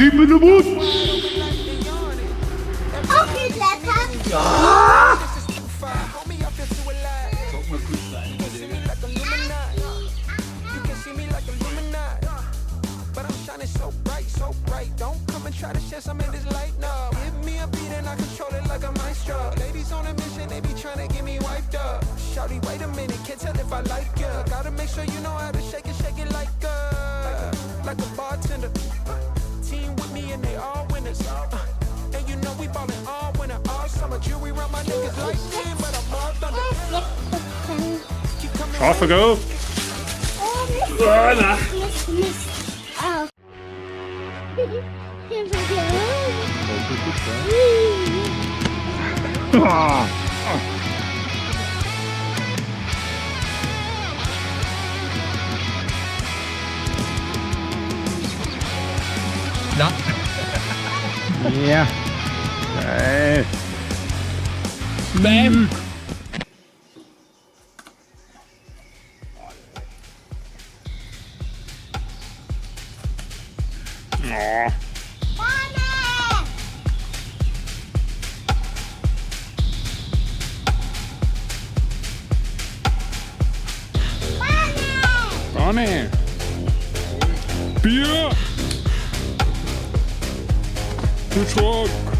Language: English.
Gib mir den Mund! Okay, lecker. Ja! Guck mal kurz rein, Kollege. Scharfe Go! Nach! Na? Ja! Hey! Bam! Oh. Sonne! Bier! Kühlschrank!